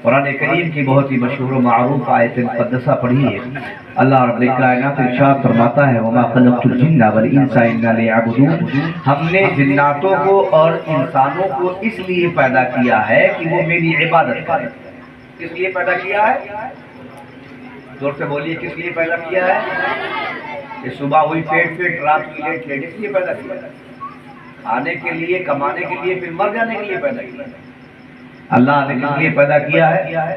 कुरान करीम की बहुत ही मशहूर और मारूफ आयत मुक़द्दसा पढ़ी है। अल्लाह रब्बुल कायनात इरशाद फरमाता है, वमा खलक़तुल जिन्ना वल इंसा इल्ला लियअबुदून। हमने जिन्नातों को और इंसानों को इसलिए पैदा किया है कि वो मेरी इबादत करें। किस लिए पैदा किया है? जोर से बोलिए, किस लिए पैदा किया है? ये सुबह हुई पेट पेट, रात हुई लेट लेट, इसलिए पैदा किया है। खाने के लिए, कमाने के लिए, फिर मर जाने के लिए पैदा किया है। अल्लाह ने किस लिए पैदा किया है?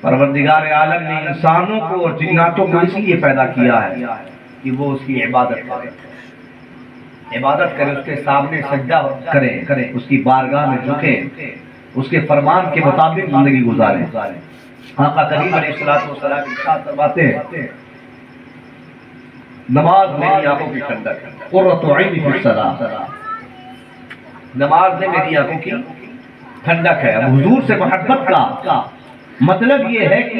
परवरदिगार आलम ने इंसानों को और जिन्नातों को इसलिए पैदा किया है कि वो उसकी इबादत करें, इबादत करें, उसके सामने सजदा करें, उसकी बारगाह में झुकें, उसके फरमान के मुताबिक जिंदगी गुजारें। आका करीम अलैहिस्सलातु वस्सलाम इरशाद फरमाते हैं, नमाज मेरी आंखों की ठंडक है, कुर्रतु ऐनी फिस सलाह। नमाज ने मेरी आंखों की ठंडक है। अब हुजूर से मोहब्बत का मतलब ये है कि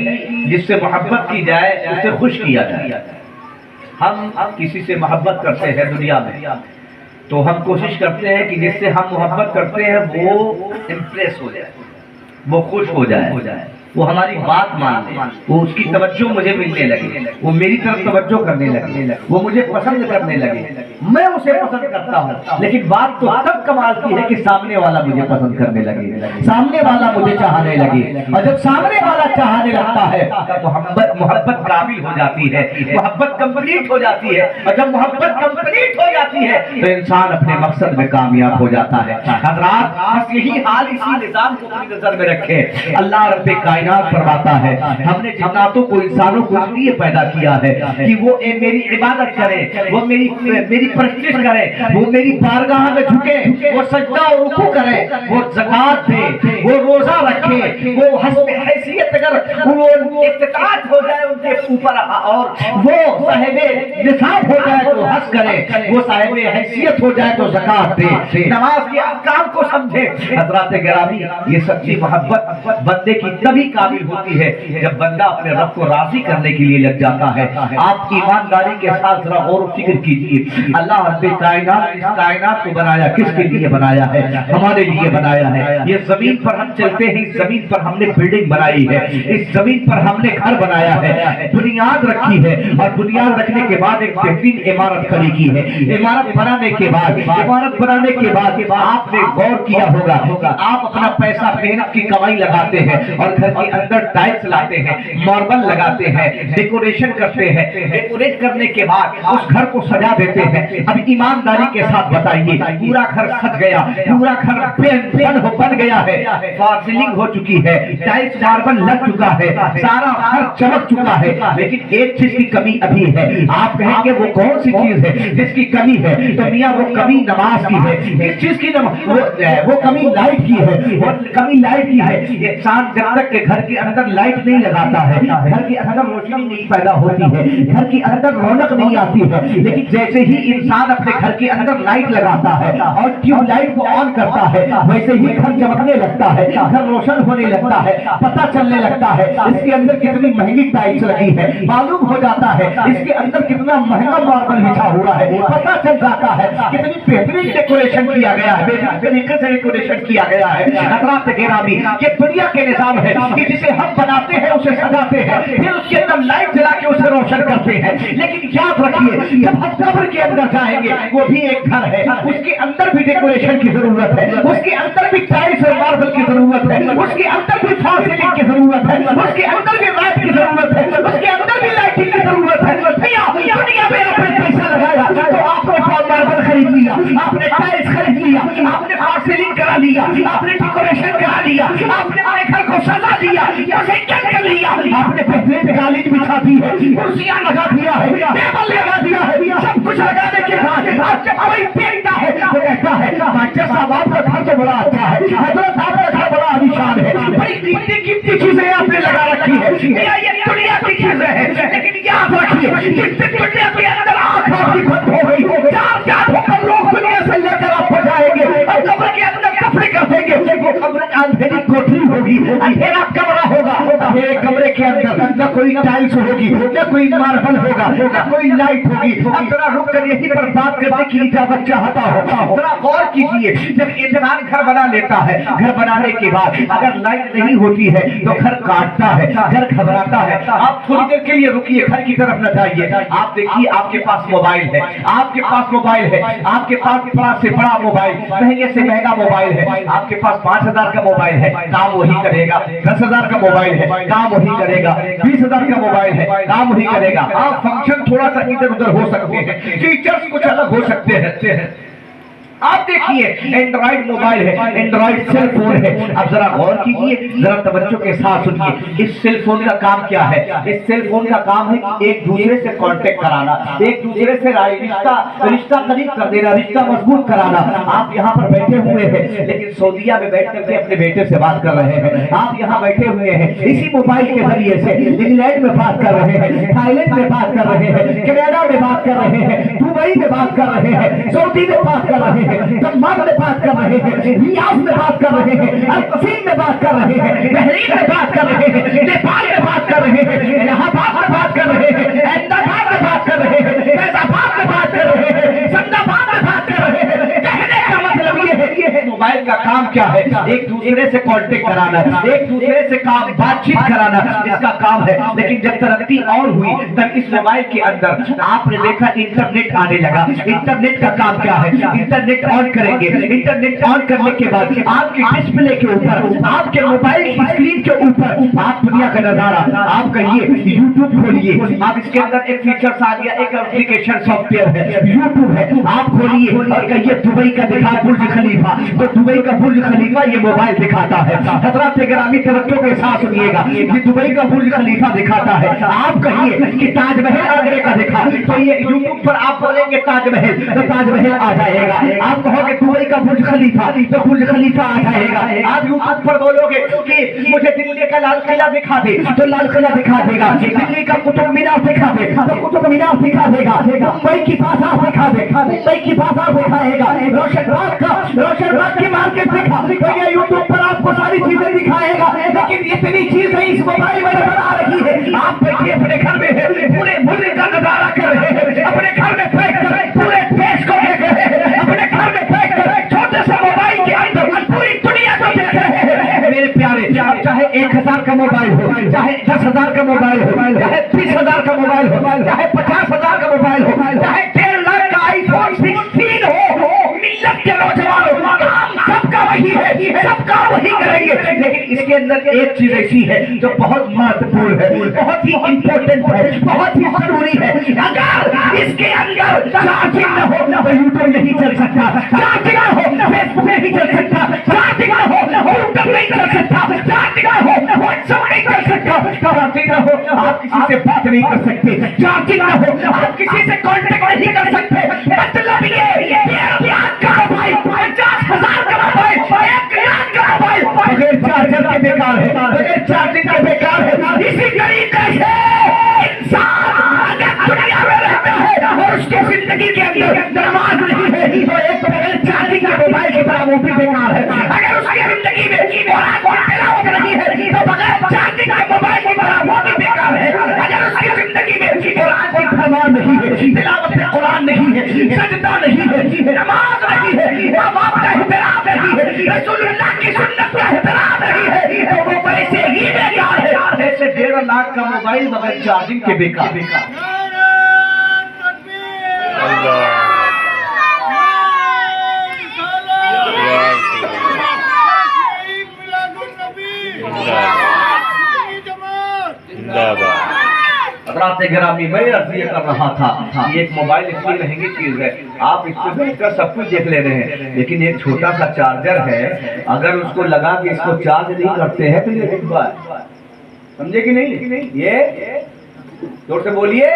जिससे मोहब्बत की जाए उसे खुश किया जाए। हम किसी से मोहब्बत करते हैं दुनिया में, तो हम कोशिश करते हैं कि जिससे हम मोहब्बत करते हैं वो इम्प्रेस हो जाए, वो खुश हो जाए, वो हमारी बात मान ले, वो उसकी तवज्जो मुझे मिलने लगे, वो मेरी तरफ तवज्जो करने लगे, वो मुझे पसंद करने लगे, मैं उसे पसंद करता हूँ। लेकिन बात तो तब कमाल की है कि सामने वाला मुझे पसंद करने लगे, सामने वाला मुझे चाहने लगे। और जब सामने वाला चाहने लगता है तो मोहब्बत काबिल हो जाती है, मोहब्बत कंप्लीट हो जाती है। और जब मोहब्बत कंप्लीट हो जाती है तो इंसान अपने मकसद में कामयाब हो जाता है। हज़रात, बस यही हाल, इसी निजाम को अपनी नजर में रखे। अल्लाह रब्बे कायनात फरमाता है, हमने जिन्नातों को, इंसानों को इसलिए पैदा किया है कि वो मेरी इबादत करें, वो मेरी परस्तिश करें, वो मेरी बारगाह में झुके, वो सजदा और रुकू करें, वो ज़कात दें, वो रोजा रखें, वो हस्ब हैसियत अगर वो इत्तिकात हो जाए उनके ऊपर और वो साहिबे निसाब हो जाए तो हज करें, वो साहिबे हैसियत हो जाए तो ज़कात दे, नमाज के अहकाम को समझे। हज़रात गिरामी, ये सच्ची मोहब्बत बंदे की तभी काबिल होती है जब बंदा अपने रब को राजी करने के लिए लग जाता है। आप ईमानदारी के साथ जरा गौर फिक्र कीजिए, अल्लाह रब्बे कायनात इस कायनात को बनाया किसके लिए बनाया है? हमारे लिए बनाया है। ये जमीन पर हम चलते हैं, इस जमीन पर हमने बिल्डिंग बनाई है, इस जमीन पर हमने घर बनाया है, बुनियाद रखी है, और बुनियाद रखने के बाद एक बेहतरीन इमारत खड़ी की है। इमारत बनाने के बाद आपने गौर किया होगा, आप अपना पैसा मेहनत की कमाई लगाते हैं और घर के अंदर टाइल्स लाते हैं, मार्बल लगाते हैं, डेकोरेशन करते हैं, डेकोरेट करने के बाद उस घर को सजा देते हैं। अब ईमानदारी के साथ बताइए, पूरा घर सज गया, पूरा घर बन गया है, फासिलिंग हो चुकी है, टाइल्स मार्बल लग चुका है, सारा घर चमक चुका है, लेकिन एक चीज की कमी अभी है। आप कहेंगे वो कौन सी चीज है जिसकी कमी है? तो मियां वो कमी नमाज की है। किस चीज की? वो कमी लाइट की है, वो कमी लाइट की है। इंसान जब तक के घर के अंदर लाइट नहीं लगाता है, घर के अंदर रोशनी नहीं पैदा होती है, घर के अंदर रौनक नहीं आती है। लेकिन जैसे ही इंसान अपने घर के अंदर लाइट लगाता है और ट्यूबलाइट को ऑन करता है, वैसे ही घर चमकने लगता है, घर रोशन होने लगता है, पता चलने लगता है इसके अंदर कितनी महंगी टाइल्स लगी है, मालूम हो जाता है इसके अंदर कितना महंगा मार्बल बिछा हुआ है, पता चल जाता है कितनी बेहतरीन डेकोरेशन किया गया है, बेहतरीन तरीके से डेकोरेशन किया गया है। हज़रात गिरामी, ये दुनिया के निजाम है कि जिसे हम बनाते हैं उसे सजाते हैं, फिर उसके अंदर लाइट जला के उसे रोशन करते हैं। लेकिन याद रखिए, जब हम कब्र के अंदर जाएंगे वो भी एक घर है, उसके अंदर भी डेकोरेशन की जरूरत है, उसके अंदर भी टाइल्स और मार्बल की जरूरत है, उसके अंदर भी फासिलिंग की जरूरत है, उसके अंदर भी लाइट की जरूरत है, उसके अंदर भी लाइटिंग की जरूरत है। भैया दुनिया में आपने पैसा लगाया तो आपने मार्बल खरीद लिया, आपने टाइल्स खरीद लिया, आपने फासिलिंग करा लिया, आपने डेकोरेशन करा लिया, आपने अपने घर को सजा दिया, कर लिया, आपने बेहतरीन कालीन बिछा दी है, कुर्सियां लगा दिया है, टेबल लगा दिया है, सब कुछ लगाने के बाद आज जब कोई देखता है तो कहता है मास्टर साहब आपका घर तो बड़ा अच्छा है, हजरत आपका घर बड़ा आलीशान है, बड़ी कीमती चीजें आपने लगा रखी है, ये दुनिया की चीजें हैं। लेकिन याद रखिए, जिस दुनिया के अंदर आंख आपकी बंद हो गई, चार होकर लोग दुनिया से लेकर आप जाएंगे और कब्र के अंदर कब्र कर देंगे, वो कब्र अंधेरी कोठरी होगी, अंधेरा कमरा होगा, अंधेरे कमरे के अंदर न कोई टाइल्स होगी, न कोई मार्बल होगा, न कोई लाइट होगी। अब जरा रुक कर यहीं पर बात करने की इजाजत चाहता हूँ। जरा गौर कीजिए, जब इंसान घर बना लेता है, घर बनाने के बाद अगर लाइट नहीं होती है तो घर काटता है, घर घबराता है। आप थोड़ी देर के लिए रुकिए, घर की तरफ न जाइए। आप देखिए आपके पास मोबाइल है, आपके पास मोबाइल है, आपके पास बड़ा से बड़ा मोबाइल, महंगे से महंगा मोबाइल है। आपके पास 5,000 का मोबाइल है, काम वही करेगा। 10,000 का मोबाइल है, काम वही करेगा। 20,000 का मोबाइल है, काम वही करेगा। आप फंक्शन थोड़ा सा इधर उधर हो सकते हैं, फीचर्स कुछ अलग हो सकते हैं। आप देखिए एंड्रॉइड मोबाइल है, एंड्रॉइड सेल फोन है। अब जरा गौर कीजिए, जरा तवज्जो के साथ सुनिए। इस सेल फोन का काम क्या है? इस सेल फोन का काम है कि एक दूसरे से कांटेक्ट कराना, एक दूसरे से रिश्ता करीब कर देना, रिश्ता मजबूत कराना। आप यहाँ पर बैठे हुए हैं, लेकिन सऊदीया में बैठ करके अपने बेटे से बात कर रहे हैं। आप यहाँ बैठे हुए हैं, इसी मोबाइल के जरिए से इंग्लैंड में बात कर रहे हैं, थाईलैंड में बात कर रहे हैं, कनाडा में बात कर रहे हैं, दुबई में बात कर रहे हैं, सऊदी में बात कर रहे हैं, दम्माम में बात कर रहे हैं, रियाद में बात कर रहे हैं, अल-कसीम में बात कर रहे हैं, बहरीन में बात कर रहे हैं, नेपाल में बात कर रहे हैं, इलाहाबाद में बात कर रहे हैं, अहमदाबाद में बात कर रहे हैं, फैजाबाद में बात कर रहे हैं, समदाबाद में बात कर रहे हैं। कहने का मतलब ये है मोबाइल का काम क्या है? एक दूसरे से कांटेक्ट कराना, एक दूसरे से काम बातचीत कराना, इसका काम है। लेकिन जब तरक्की और हुई तब इस मोबाइल के अंदर आपने देखा इंटरनेट आने लगा। इंटरनेट का काम क्या है? इंटरनेट ऑन करेंगे, इंटरनेट ऑन करने के बाद आपके डिस्प्ले के ऊपर, आपके मोबाइल की स्क्रीन के ऊपर आप दुनिया का नजारा, आप कहिए यूट्यूब खोलिए। आप इसके अंदर एक फीचर्स आ गया, एक एप्लीकेशन सॉफ्टवेयर है, यूट्यूब है। आप खोलिए और कहिए दुबई का दिखा बुर्ज खलीफा, तो दुबई का बुर्ज खलीफा ये मोबाइल दिखाता है। हजरत गिरामी तवज्जो के साथ सुनिएगा, ये दुबई का बुर्ज खलीफा दिखाता है। आप कहिए कि ताजमहल आगरे का दिखा, तो ये यूट्यूब पर आप बोलेंगे ताजमहल, तो ताजमहल आ जाएगा। आप कहोगे दुबई का बुर्ज खलीफा, तो बुर्ज खलीफा आ जाएगा। आप यूट्यूब पर बोलोगे कि मुझे दिल्ली का लाल किला दिखा दे, तो लाल किला दिखा देगा। दिल्ली का कुतुब मीनार दिखा दे, तो कुतुब मीनार दिखा देगा। मुंबई की बाजार दिखा दे, मुंबई की बाजार दिखाएगा। रोशन बाग की मार्केट दिखा, तो ये यूट्यूब पर आपको सारी चीजें दिखाएगा। लेकिन इतनी चीजें इस मोबाइल में नजर आ रही है। आप बैठिए अपने घर में, पूरे मुल्क का नजारा कर रहे हैं, अपने घर में बैठ कर पूरे देश को देख रहे हैं, अपने घर में बैठ कर छोटे से मोबाइल के अंदर पूरी दुनिया को देख रहे हैं। मेरे प्यारे, चाहे 1,000 का मोबाइल हो, चाहे 10,000 का मोबाइल हो, चाहे 30,000 का मोबाइल हो, चाहे 50,000 का मोबाइल हो, चाहे 1.5 लाख का आईफोन 16 हो, मिल्लत के नौजवानों सबका वही है, सबका वही करेंगे। लेकिन इसके अंदर एक चीज ऐसी है जो बहुत महत्वपूर्ण है, बहुत ही इंपॉर्टेंट है, बहुत ही जरूरी है। अगर इसके अंदर चार्जिंग न हो तो यूट्यूब नहीं चल सकता, चार्जिंग न हो फेसबुक नहीं चल सकता, चार्जिंग न हो यूट्यूब नहीं चल सकता, चार्जिंग न हो व्हाट्सएप नहीं चल सकता, चार्जिंग न हो आप किसी से बात नहीं कर सकते, चार्जिंग न हो आप किसी से कांटेक्ट नहीं कर सकते। मतलब ये याद करो भाई, 50,000 का मोबाइल, 1 लाख का मोबाइल बगैर चार्जर के बेकार है, बगैर चार्जिंग के बेकार है। इसी तरीके से इंसान अगर दुनिया में रहता है और उसकी जिंदगी के अंदर नमाज नहीं है तो एक बगैर चार्जिंग के मोबाइल की तरह वो भी बेकार है। अगर उसकी जिंदगी में कुरान की तिलावत नहीं है तो बगैर चार्जिंग के मोबाइल की तरह वो भी बेकार है। अगर उसकी जिंदगी में कुरान की फरमान नहीं है, तिलावत कुरान नहीं है, सजदा नहीं है, नमाज नहीं है, माँ बाप का एहतराम नहीं है, रसूलुल्लाह की सुन्नत का एहतराम नहीं है, तो वो वैसे ही बेकार है। ऐसे 1.5 लाख का मोबाइल मगर चार्जिंग के बेकार। हज़रात गिरामी, मैं अर्ज़ ये कर रहा था कि एक मोबाइल इतनी महंगी चीज है, आप इस पर बैठकर सब कुछ देख ले रहे हैं, लेकिन एक छोटा सा चार्जर है, अगर उसको लगा के इसको चार्ज नहीं करते हैं तो ये रुकवा है। समझे कि नहीं? ये जोर से बोलिए,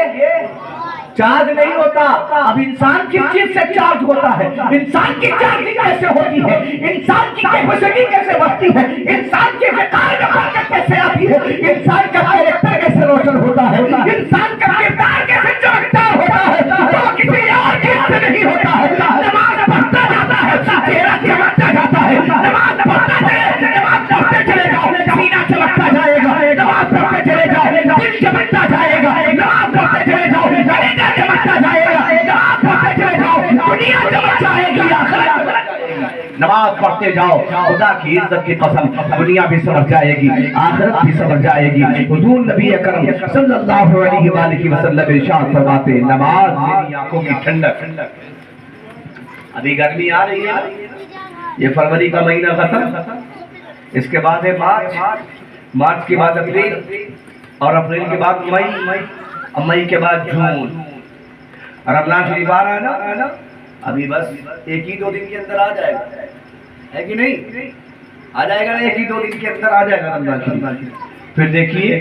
चार्ज नहीं होता। अब इंसान किस चीज से चार्ज होता है? इंसान की चार्जिंग कैसे होती है? इंसान की कैपेसिटी कैसे बढ़ती है? इंसान के विकार में बरकत कैसे आती है? इंसान का कैरेक्टर कैसे रोशन होता है? इंसान का किरदार कैसे चमकदार होता है? तो किसी और चीज से नहीं होता है। नमाज पढ़ता जाता है, चेहरा चमकता जाता है, नमाज पढ़ता जाए, नमाज पढ़ते चले जाओ, सीना चमकता जाएगा, नमाज पढ़ते चले जाओ, दिल चमकता जाएगा, नमाज पढ़ते चले जाओ, कलेजा चमकता जाएगा, नमाज पढ़ते चले जाओ, दुनिया चमक जाएगी, आखिरत नमाज पढ़ते जाओ, खुदा की इज्जत की कसम दुनिया भी समझ जाएगी, आखिरत भी समझ जाएगी। हुजूर नबी अकरम सल्लल्लाहु अलैहि वसल्लम इरशाद फरमाते, नमाज मेरी आंखों की ठंडक। अभी गर्मी आ रही है, ये फरवरी का महीना खत्म, इसके बाद है मार्च के बाद अप्रैल, और अप्रैल के बाद मई, और मई के बाद जून, और रमजान शरीफ आ रहा है ना, अभी बस एक ही 2 दिन के अंदर आ जाएगा, है कि नहीं? आ जाएगा ना, एक ही 2 दिन के अंदर आ जाएगा रमजान शरीफ। फिर देखिए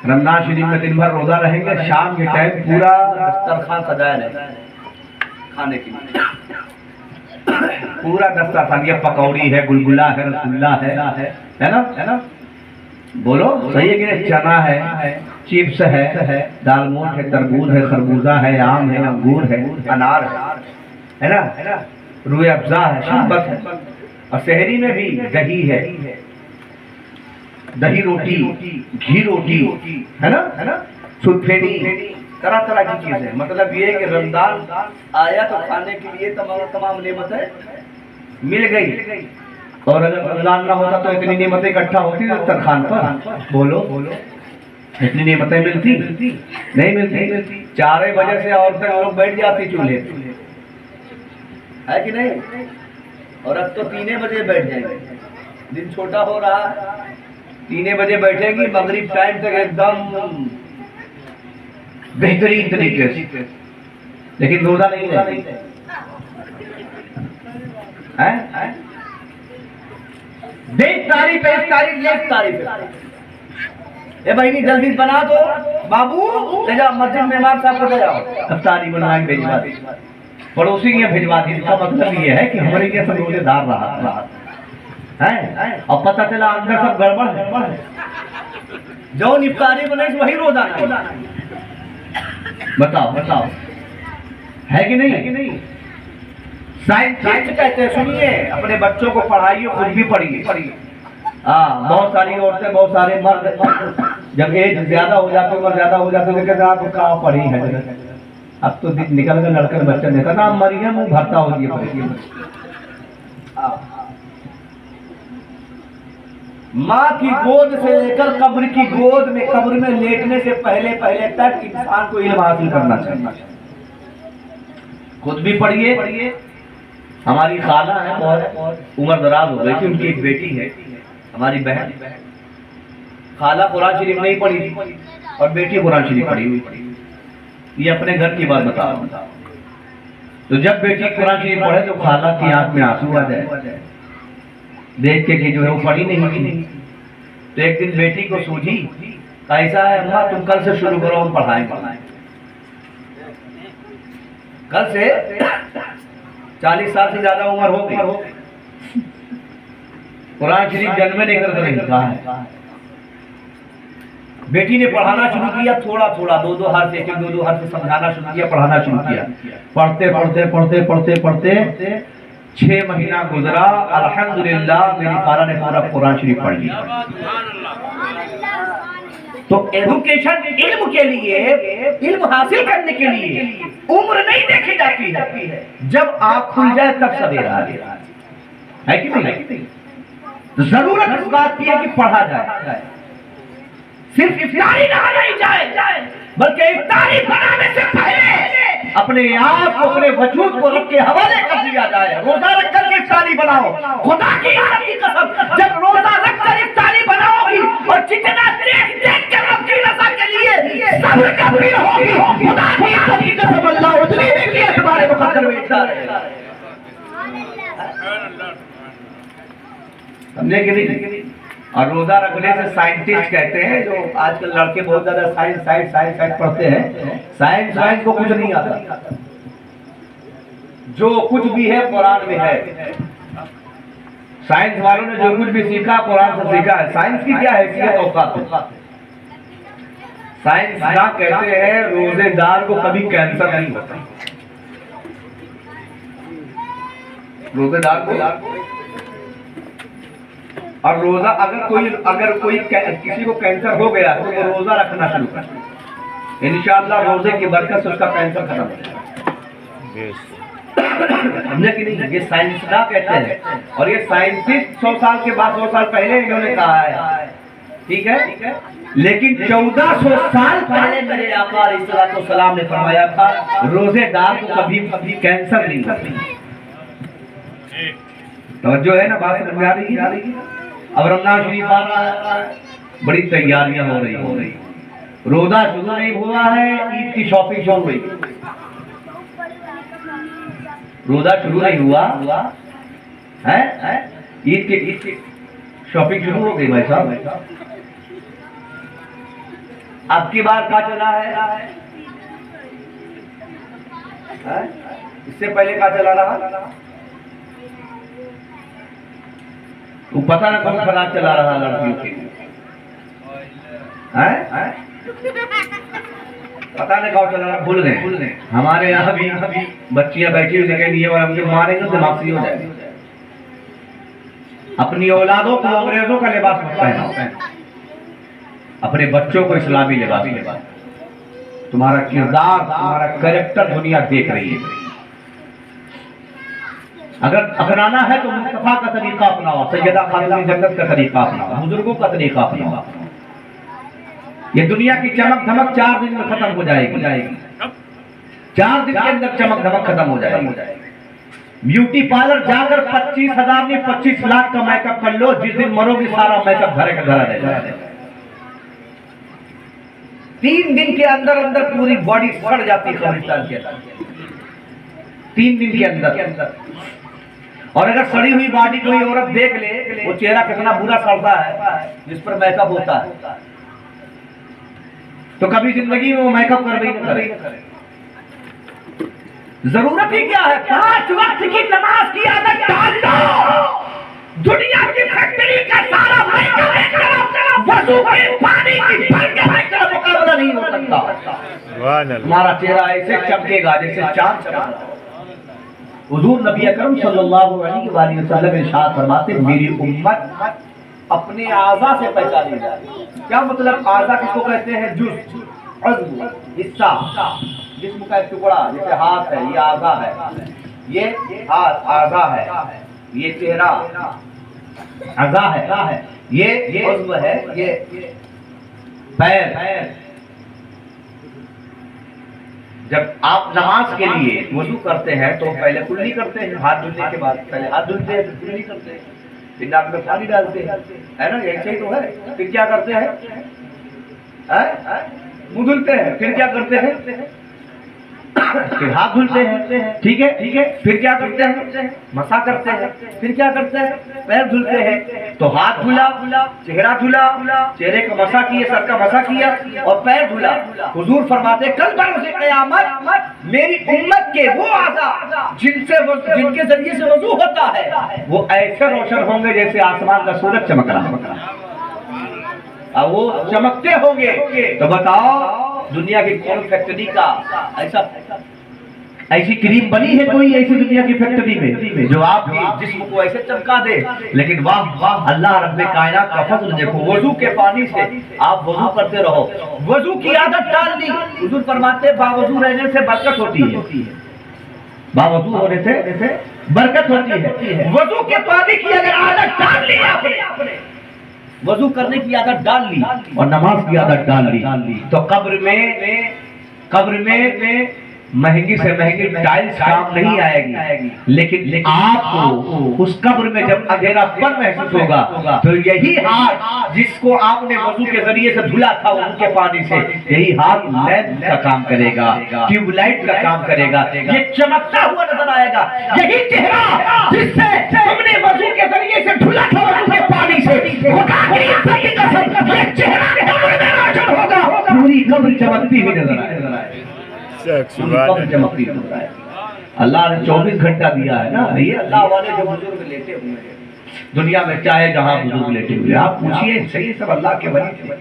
रमजान शरीफ में दिन भर रोजा रहेंगे, शाम के टाइम पूरा दस्तरखान सजाया रहेगा खाने के लिए, पूरा दस्तरखान, ये पकौड़ी है, गुलगुला है, रसगुल्ला है ना? बोलो सही है कि नहीं? चना है, चिप्स है, दालमोट है, तरबूज है, खरबूजा है, आम है, अंगूर है, अनार है ना, रूह अफ़ज़ा है, शरबत है, और शहरी में भी दही है, दही रोटी, घी रोटी, है ना, सुरफेनी, तरह तरह की चीजें। मतलब ये है कि रमजान आया तो खाने के लिए तमाम नेमतें मिल गई, और अगर रमजान ना होता तो इतनी नेमतें इकट्ठा होती दस्तरखान पर? बोलो इतनी नेमतें मिलती नहीं मिलती। 4 बजे से औरतें लोग बैठ जाती चूल्हे, है कि नहीं? और अब तो 3 बजे बैठ जाएंगे, दिन छोटा हो रहा है, 3 बजे बैठेगी, मगरिब टाइम तक एकदम बेहतरीन तरीके से, लेकिन रोजा नहीं है। देख तारीफ है, तारीफ लेख तारीफ है। ए भाई जल्दी बना दो बाबू, ले जाओ मस्जिद में इमाम साहब को ले जाओ, अफ्तारी बनवा के भेजवा दी, पड़ोसी के भिजवा दी। इसका मतलब ये है कि हमारे ये सब रोजेदार रहा है, और पता चला अंदर सब गड़बड़ है, जो इफ्तारी बने वही रोजा नहीं। बताओ है कि नहीं? साइंस कहते हैं, सुनिए, अपने बच्चों को पढ़ाइए, खुद भी पढ़िए। हाँ, बहुत सारी औरतें, बहुत सारे मर्द जब एज ज्यादा हो जाते, उम्र ज्यादा हो जाते, तो कहते आप कहाँ पढ़ी है? अब तो निकल कर लड़के बच्चा देखा ना, मरियम मुँह भरता हो गया। माँ की गोद से लेकर कब्र की गोद में, कब्र में लेटने से पहले तक इंसान को इल्म हासिल करना चाहिए। खुद भी पढ़िए। हमारी खाला है, बहुत उम्र दराज हो गई थी, उनकी एक बेटी है, हमारी बहन। खाला कुरान शरीफ नहीं पढ़ी थी और बेटी कुरान शरीफ पढ़ी हुई थी। ये अपने घर की बात बता रहा हूं। तो जब बेटी कुरान शरीफ पढ़े तो खाला की आंख में आंसू आ जाए, देख के कि जो है वो पढ़ी नहीं। तो एक दिन बेटी को सूझी, ऐसा है अम्मा, तुम कल से शुरू करो, हम पढ़ाएंगे। कल से 40 साल से ज्यादा उम्र हो गई, कुरान शरीफ जन्म नहीं कर रहा है। बेटी ने पढ़ाना शुरू किया, थोड़ा 2-2 हाथ से, 2-2 हाथ से समझाना शुरू किया, पढ़ाना शुरू किया। पढ़ते 6 महीना गुजरा, अल्हम्दुलिल्लाह मेरी खाला ने पूरा कुरान शरीफ पढ़ लिया। तो एजुकेशन, इल्म के लिए, इल्म हासिल करने के लिए उम्र नहीं देखी जाती है, जब आँख खुल जाए तब सवेरा है कि नहीं? तो जरूरत इस बात की है कि पढ़ा जाए, सिर्फ इफ्तारी नहाई जाए, बल्कि इफ्तारी बनाने से पहले अपने आप को, अपने वजूद को रब के हवाले कर दिया जाए। रोजा रखकर के इफ्तारी बनाओ, खुदा की कसम, जब रोजा रखकर इफ्तारी बनाओगी और जितना देख कर रब की रज़ा के लिए सब्र करती रहोगी, खुदा की कसम अल्लाह उतनी नेकी तुम्हारे मुकद्दर में इफ्तार है। समझे कि नहीं? और रोजा रखने से साइंटिस्ट कहते हैं, जो आजकल लड़के बहुत ज्यादा साइंस पढ़ते हैं, साइंस को कुछ नहीं आता, जो कुछ भी है कुरान में है। साइंस वालों ने जो कुछ भी सीखा कुरान से सीखा है। साइंस की क्या हैसियत औकात है? साइंस ना कहते हैं रोजेदार को कभी कैंसर नहीं होता, रोजेदार को और रोजा अगर कोई किसी को कैंसर हो गया तो वो रोजा रखना शुरू कर, इंशाअल्लाह रोजे की बरकत से उसका कैंसर खत्म हो जाएगा। हमने कि नहीं, ये साइंसदान कहते हैं और ये साइंटिस्ट 100 साल के बाद 100 साल पहले इन्होंने कहा है, ठीक है। लेकिन 1400 साल पहले मेरे आका अलैहिस्सलाम ने फरमाया था रोजेदार को कभी कभी कैंसर नहीं होता। तो जो है ना बात समझ में आ रही है। अब रमजान शरीफ आ रहा है, बड़ी तैयारियां हो रही। रोजा शुरू नहीं हुआ है, ईद की शॉपिंग शुरू हुई। रोजा शुरू नहीं हुआ है, ईद की शॉपिंग शुरू हो गई भाई साहब। अब की बार क्या चला है? इससे पहले क्या चला रहा? वो पता ना कौन खराब चला रहा लड़कियों के, पता नहीं कौन चला रहा, भूल गए। हमारे यहाँ भी बच्चियां बैठी हुई दिखाई नहीं, और हम जो मारेंगे दिमाग से हो जाएगा। अपनी औलादों को अंग्रेजों का लिबास मत पहनाओ, अपने बच्चों को इस्लामी लिबास। तुम्हारा किरदार, तुम्हारा कैरेक्टर दुनिया देख रही है। अगर अपनाना है तो मुस्तफा का तरीका अपनाओ, सैयदा खातून जन्नत का तरीका अपनाओ, बुजुर्गों का तरीका अपनाओ। ये दुनिया की चमक धमक 4 दिन में खत्म हो जाएगी। 4 दिन के अंदर चमक धमक खत्म हो जाएगी। ब्यूटी पार्लर जाकर 25,000 नहीं 25 लाख का मेकअप कर लो, जिस दिन मरोगी सारा मेकअप घरे का घरा रहेगा। 3 दिन के अंदर अंदर पूरी बॉडी सड़ जाती है कब्रिस्तान के अंदर, 3 दिन के अंदर। और अगर सड़ी हुई बॉडी कोई औरत देख ले, वो चेहरा कितना बुरा सड़ता है जिस पर मेकअप होता है, तो कभी जिंदगी में वो मेकअप कर रही करे। जरूरत ही क्या है? 5 वक्त की नमाज की आदत डाल दो। दुनिया की फैक्ट्री का सारा मेकअप वजू के पानी की का मुकाबला नहीं हो सकता। हमारा चेहरा ऐसे चमकेगा जैसे चांद चमकता। हुजूर नबी अकरम सल्लल्लाहु अलैहि वसल्लम इरशाद फरमाते, मेरी उम्मत अपने आज़ा से पहचानी जाए। क्या मतलब आज़ा किसको कहते हैं? जुज़, उज़्व, हिस्सा, जिस्म का एक टुकड़ा। जैसे हाथ है, ये आज़ा है, ये हाथ आज़ा है, ये चेहरा आज़ा है, ये उज़्व है, ये पैर। जब आप नमाज के लिए वजू करते हैं तो पहले कुल्ली करते हैं, हाथ धुलने के बाद पहले हाथ धुलते हैं, फिर कुल्ली करते हैं, फिर नाक में पानी डालते हैं, है ना? ऐसे ही तो है। फिर क्या करते हैं? मुंह धुलते हैं, फिर क्या करते हैं? फिर हाथ धुलते हैं, ठीक है। फिर क्या करते हैं? मसा करते हैं, फिर क्या करते हैं? पैर धुलते हैं। तो हाथ धुला, चेहरा धुला, चेहरे का मसा किया, सर का मसा किया और पैर धुला। हुजूर फरमाते कल बरोज़े क़यामत मेरी उम्मत के वो आज़ा जिनके जरिए से वजू होता है वो ऐसे रोशन होंगे जैसे आसमान का सूरज चमक रहा है। अब वो चमकते होंगे तो बताओ दुनिया की कौन फैक्ट्री का ऐसी क्रीम बनी है कोई ऐसी दुनिया की फैक्ट्री में जो आपके जिस्म को ऐसे चमका दे? लेकिन वाह अल्लाह रब्बे कायनात का फज़ल देखो, वजू के पानी से आप वजू करते रहो। वजू की आदत डाल दी। हुजूर फरमाते बावजू रहने से बरकत होती है, बावजू होने से बरकत होती है। वजू के पानी की अगर आदत डाल ली आपने, वजू करने की आदत डाल ली और नमाज की आदत डाल ली तो कब्र में महंगी से महंगी टाइल्स काम नहीं आएगी, लेकिन आपको उस कब्र में जब अँधेरापन महसूस होगा तो यही हाथ जिसको आपने वजू के जरिए से धुला था उनके पानी से, यही हाथ लैंप का काम करेगा, ट्यूबलाइट का काम करेगा, ये चमकता हुआ नजर आएगा। यही चेहरा जिससे तुमने वजू के जरिए से धुला था वजू के पानी से, ये चेहरा कब्र में रोशन होगा, पूरी कब्र चमकती हुई नजर आएगी। अल्लाह ने 24 घंटा दिया है ना, ये अल्लाह वाले जो बुजुर्ग लेटे हुए हैं दुनिया में, चाहे जहां बुजुर्ग लेटे हुए, आप पूछिए सही सब अल्लाह के वली थे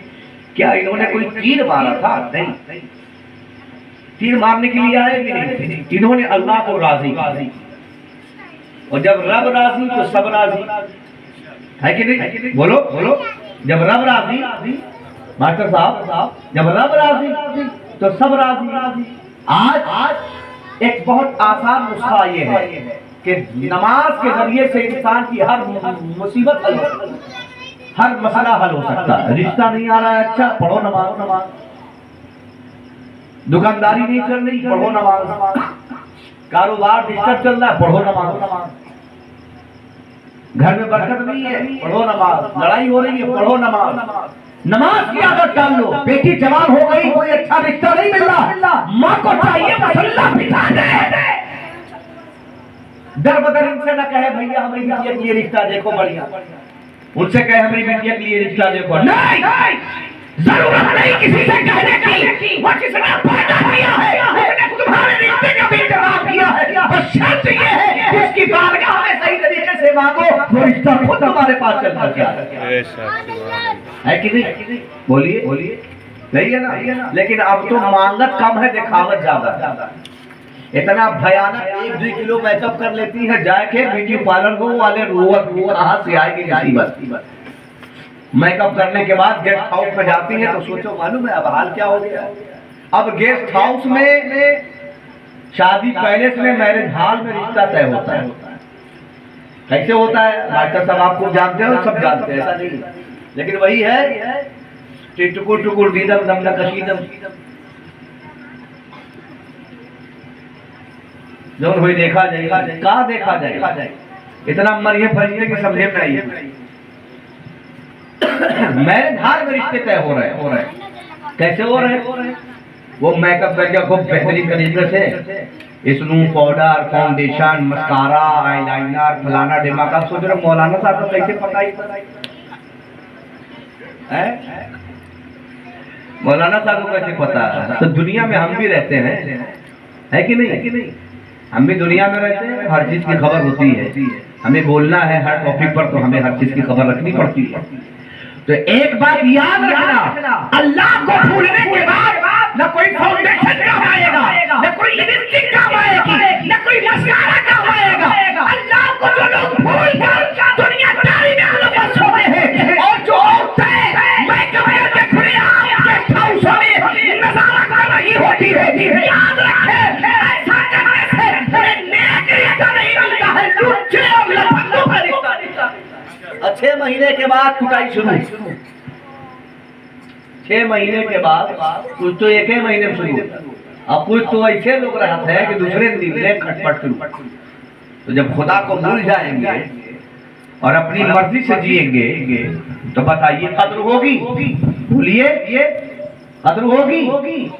क्या? इन्होंने कोई तीर मारा था? नहीं, तीर मारने के लिए आए भी नहीं। इन्होंने अल्लाह को राजी किया और जब रब राजी तो सब राजी। है कि नहीं? बोलो बोलो। जब रब राजी, मास्टर साहब, जब रब राजी तो सब राजी। आज एक बहुत आसान नुस्खा ये है कि नमाज के जरिए से इंसान की हर मुसीबत हल हो सकती है, हर मसला हल हो सकता है। रिश्ता नहीं आ रहा है, अच्छा पढ़ो नमाज। दुकानदारी नहीं चल रही, पढ़ो नमाज। कारोबार डिस्टर्ब चल रहा है, पढ़ो नमाज। घर में बरकत नहीं है, पढ़ो नमाज। लड़ाई हो रही है, पढ़ो नमाज। नमाज की आदत डाल लो। बेटी जवान हो गई, कोई अच्छा रिश्ता नहीं मिल रहा, माँ को चाहिए मसल्ला बिठा दे। दर बदर इनसे न कहे भैया हमारी बिटिया के लिए रिश्ता देखो बढ़िया, उनसे कहे हमारी बिटिया के लिए रिश्ता देखो। नहीं, जरूरत नहीं किसी से कहने की। वो किसने पैदा किया है, उसने तुम्हारे रिश्ते का भी इंतजाम किया है। बस शर्त ये है कि उसकी बारगाह में सही तरीके से मांगो, वो रिश्ता खुद तुम्हारे पास चल कर है कि नहीं? बोलिए बोलिए, नहीं है ना? लेकिन अब तो मांगत कम है, दिखावत ज्यादा। इतना भयानक 1-2 किलो मेकअप कर लेती है, जाके ब्यूटी पार्लर को वाले रोअर कहाँ से आएगी मुसीबत। मेकअप करने के बाद गेस्ट हाउस में जाती है तो सोचो मालूम है अब हाल क्या हो गया। अब गेस्ट हाउस में शादी पैलेस में मैरिज हॉल में रिश्ता तय होता है। कैसे होता है मास्टर साहब, आपको जानते हो, सब जानते हैं, ऐसा नहीं, लेकिन वही है टुकुर टुकुर दीदम दम न कशीदम जो हुई देखा जाएगा, कहाँ देखा जाए। इतना मरिए फरिश्ते के समझे में नहीं। मैरिज हॉल में रिश्ते तय हो रहे हैं। कैसे हो रहे हैं? वो मेकअप करके खूब बेहतरीन तरीके से स्नू पाउडर, फाउंडेशन, मस्कारा, आईलाइनर, फलाना डिमाका। सोच रहे मौलाना साहब को कैसे पता ही है? मौलाना साहब को कैसे पता है? तो दुनिया में हम भी रहते हैं, है कि नहीं? हम भी दुनिया में रहते हैं, हर चीज की खबर होती है। हमें बोलना है हर टॉपिक पर, तो हमें हर चीज की खबर रखनी पड़ती है। तो एक बात याद रखना, अल्लाह को भूलने के बाद न कोई फाउंडेशन काम आएगा, न कोई लिपस्टिक काम आएगी, न कोई मस्कारा काम आएगा। अल्लाह को जो लोग भूलकर दुनियादारी में मुलव्वस होते हैं, और जो औरतें मेकअप करके खुलेआम गेस्ट हाउस में नजारा कर रही होती है, याद रखें ऐसा करने से नेक रिश्ता नहीं मिलता है, लुच्चे और लफंगों का रिश्ता। 6 महीने के बाद कुटाई शुरू। 6 महीने के बाद कुछ तो 1 महीने में शुरू, अब कुछ तो ऐसे लोग रहते हैं कि दूसरे दिन ले खटपट शुरू। तो जब खुदा को भूल जाएंगे और अपनी मर्जी से जिएंगे तो बताइए कद्र होगी? बोलिए कद्र होगी?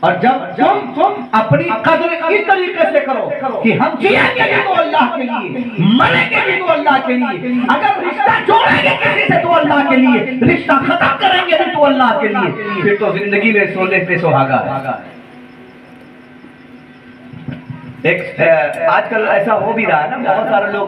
और जब तुम अपनी कद्र इस तरीके से करो कि हम जिएंगे भी तो अल्लाह के लिए, मरेंगे भी तो अल्लाह के लिए, अगर रिश्ता जोड़ेंगे किसी से तो अल्लाह के लिए, रिश्ता खत्म करेंगे भी तो अल्लाह के लिए, फिर तो जिंदगी में सोने पे सुहागा है। एक आजकल ऐसा हो भी रहा है ना, बहुत सारे लोग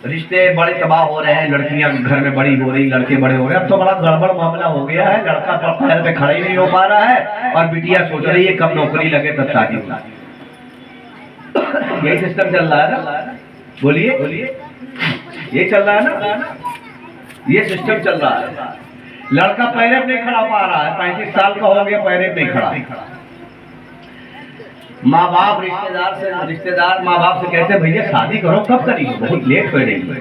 रिश्ते बड़े तबाह हो रहे हैं, लड़कियां घर में बड़ी हो रही, लड़के बड़े हो रहे हैं। अब तो बड़ा गड़बड़ मामला हो गया है, लड़का पैर पे खड़ा ही नहीं हो पा रहा है और बिटिया सोच रही है कब नौकरी लगे तब शादी हो। यही सिस्टम चल रहा है ना? बोलिए ये चल रहा है ना? ये सिस्टम चल रहा है। लड़का पैरे पे नहीं खड़ा पा रहा है, 35 साल का हो गया, पैरे पे नहीं खड़ा। माँ बाप रिश्तेदार माँ बाप से कहते हैं भैया शादी करो, कब करेंगे, बहुत लेट हो रही है,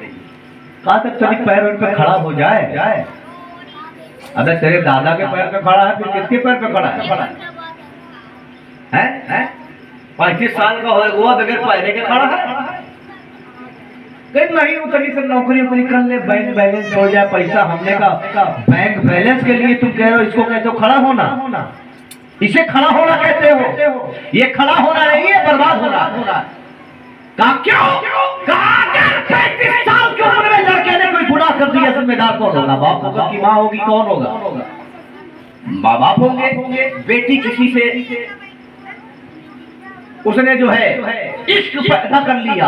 कहाँ तक चली पैर पे खड़ा हो जाए। अगर तेरे दादा के पैर पे खड़ा है फिर किसके पैर पे खड़ा है? 35 साल का हुआ बगैर पैरे के खड़ा है? नहीं उतनी से नौकरी कर ले, बैंक बैलेंस हो जाए, पैसा हमने का बैंक बैलेंस के लिए तुम कह रहे हो, इसको कहते हो खड़ा होना? इसे खड़ा होना कहते हो? ये खड़ा होना नहीं है, बर्बाद होना। क्यों? 35 साल की उम्र में लड़के ने कोई गुनाह कर दिया, जिम्मेदार कौन होगा? बाप होगा कि माँ होगी? कौन होगा? माँ बाप होंगे। बेटी किसी से उसने जो है इश्क पैदा कर लिया,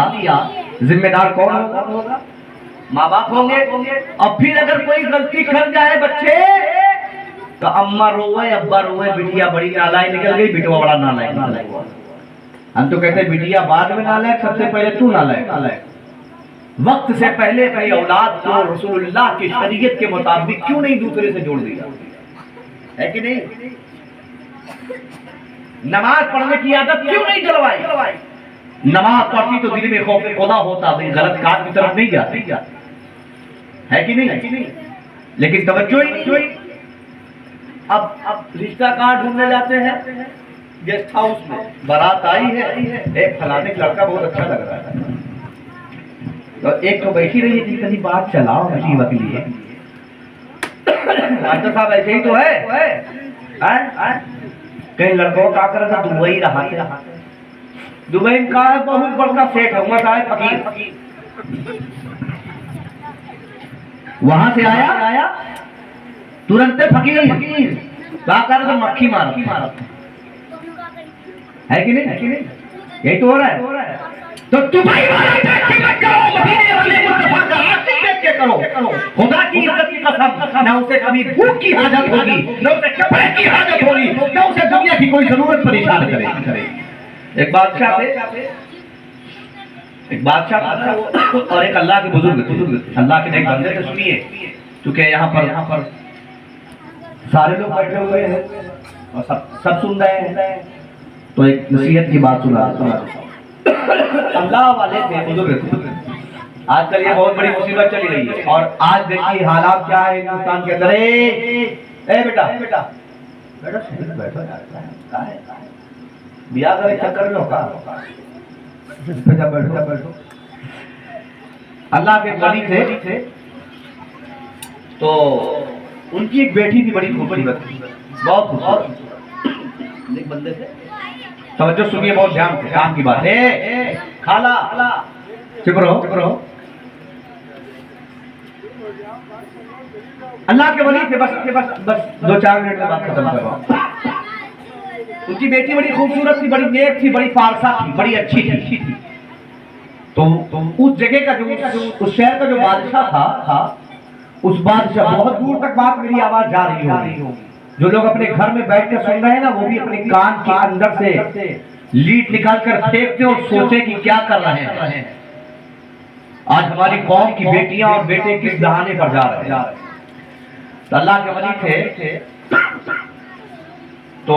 जिम्मेदार कौन होगा? माँ बाप होंगे। और फिर अगर कोई गलती कर जाए बच्चे तो अम्मा रोए, अब्बा रोए, बिटिया बड़ी नालायक निकल गई, बिटवा बड़ा नालायक। हम तो कहते हैं बिटिया बाद में नालायक, सबसे पहले तू नालायक। वक्त से पहले अपनी औलाद को रसूलुल्लाह की शरीयत के मुताबिक क्यों नहीं दूसरे से जोड़ दिया? है कि नहीं? नमाज पढ़ने की आदत क्यों नहीं डलवाई? नमाज पढ़ती तो दिल में खौफ खुदा होता, गलत काम की तरफ नहीं जाती, है कि नहीं? लेकिन तवज्जो ही नहीं। अब रिश्ता कहाँ ढूंढने जाते हैं? गेस्ट हाउस में बारात आई है, एक फलाने का लड़का बहुत अच्छा लग रहा है, तो एक तो बैठी रही है, कहीं बात चलाओ नसीब के लिए। डॉक्टर साहब ऐसे ही तो है? कई लड़कों का कर दुबई रहा है, दुबई का है बहुत बड़ा सेठ है, वहां है फकीर, वहां से आया तुरंत फकीर क्या कर तो मक्खी मार, है कि नहीं? यही तो हो रहा है। तो दुबई वाले देख के मत करो, मदीने वाले मुस्तफा का आशिक देख के करो। खुदा की इज्जत की कसम, ना उसे कभी भूख की हाजत होगी, ना उसे कपड़े की हाजत होगी, ना उसे दुनिया की कोई जरूरत परेशान करे। एक बादशाह और एक अल्लाह के बुजुर्ग, अल्लाह के एक बंदे थे। सुनिए, क्योंकि यहाँ पर सारे लोग बैठे हुए हैं और सब सुन रहे हैं, तो एक नसीहत की बात सुना। अल्लाह वाले थे, बुजुर्ग। आजकल ये बहुत बड़ी मुसीबत चली रही है, और आज देखिए हालात क्या है हिंदुस्तान के अंदर। ए बेटा बिया करे चक्कर में होगा, बैठो। अल्लाह के वली थे, तो उनकी एक बेटी थी, बड़ी खूबसूरत, बहुत खूबसूरत। एक बंदे थे, तवज्जो सुनिए बहुत ध्यान से, काम की बात है। खाला चुप रहो। अल्लाह के वली थे, बस 2-4 मिनट में बात खत्म करवाओ। उनकी बेटी बड़ी खूबसूरत थी, बड़ी नेक थी, बड़ी फारसा थी, बड़ी अच्छी थी। तो उस जगह का जो उस शहर का जो बादशाह था, उस बादशाह, बहुत दूर तक बात मेरी आवाज जा रही होगी, जो लोग अपने घर में बैठ कर सुन रहे हैं ना, वो भी अपने कान के अंदर से लीड निकाल कर फेंकते और सोचे कि क्या कर रहे हैं। आज हमारी कौम की बेटियां और बेटे किस बहाने पर जा रहे हैं। तो अल्लाह के वली थे, तो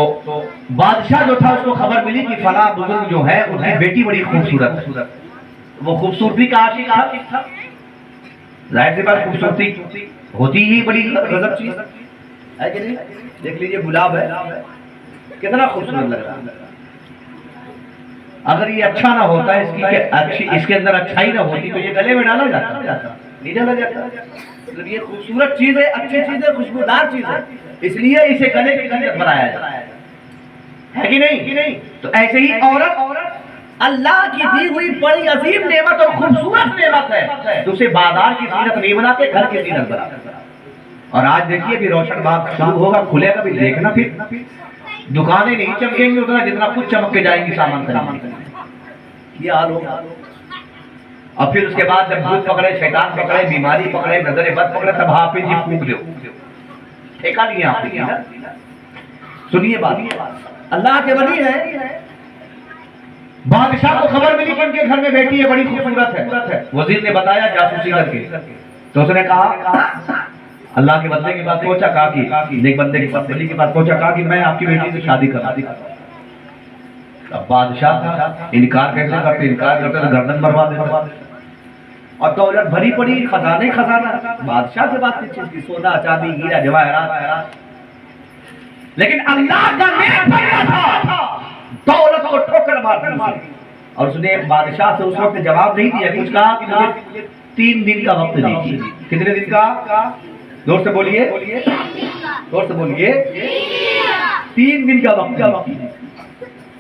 बादशाह जो था उसको खबर मिली कि फला बुजुर्ग जो है उनकी बेटी बड़ी खूबसूरत, वो खूबसूरती का आशिक था। जाहिर सी बात, खूबसूरती होती ही बड़ी गजब चीज है कि नहीं? देख लीजिए, गुलाब है, कितना खूबसूरत लग रहा है। अगर ये अच्छा ना होता, इसके अंदर अच्छाई ना होती, तो ये गले में डाला जाता, नहीं डाला जाता। मतलब ये खूबसूरत चीज है, अच्छी चीज है, खुशबूदार चीज है, इसलिए इसे गले के अंदर बनाया जाता है कि नहीं? तो ऐसे ही औरत अल्लाह की दी हुई बड़ी अजीम नेमत और खूबसूरत नेमत है, तो उसे बाजार की जीनत नहीं बनाते, घर की जीनत बनाते। और आज देखिए भी रोशन बात शुरू होगा, खुलेगा भी, देखना फिर दुकानें नहीं चमकेंगी उतना जितना कुछ चमक के जाएंगी सामान, ये हाल होगा। और फिर उसके बाद जब भूत पकड़े, शैतान पकड़े, बीमारी पकड़े, नजर बद पकड़े, तब हाफिज जी फूंक दो, ठेका नहीं आपने। सुनिए बात, अल्लाह के वली है, बादशाह को खबर मिली कि उनके घर में बेटी है, बड़ी खूबसूरत है। वजीर ने बताया जासूसी करके, तो उसने कहा, अल्लाह के बंदे के पास पहुंचा, कहा कि एक बंदे के पास वली के पास पहुंचा, कहा कि मैं आपकी बेटी से शादी करता। अब बादशाह इनकार कैसे करते, तो गर्दन मरवा देते। और दौलत भरी पड़ी, खजाना, बादशाह के पास किस चीज की, सोना चांदी हीरा जवाहरात, लेकिन अल्लाह का नेक बंदा था, दौलत को ठोकर मार दी। और उसने बादशाह से उस वक्त जवाब नहीं दिया, कुछ कहा कि मुझे 3 दिन का वक्त दीजिए। कितने दिन का? जोर से बोलिए, 3 दिन का वक्त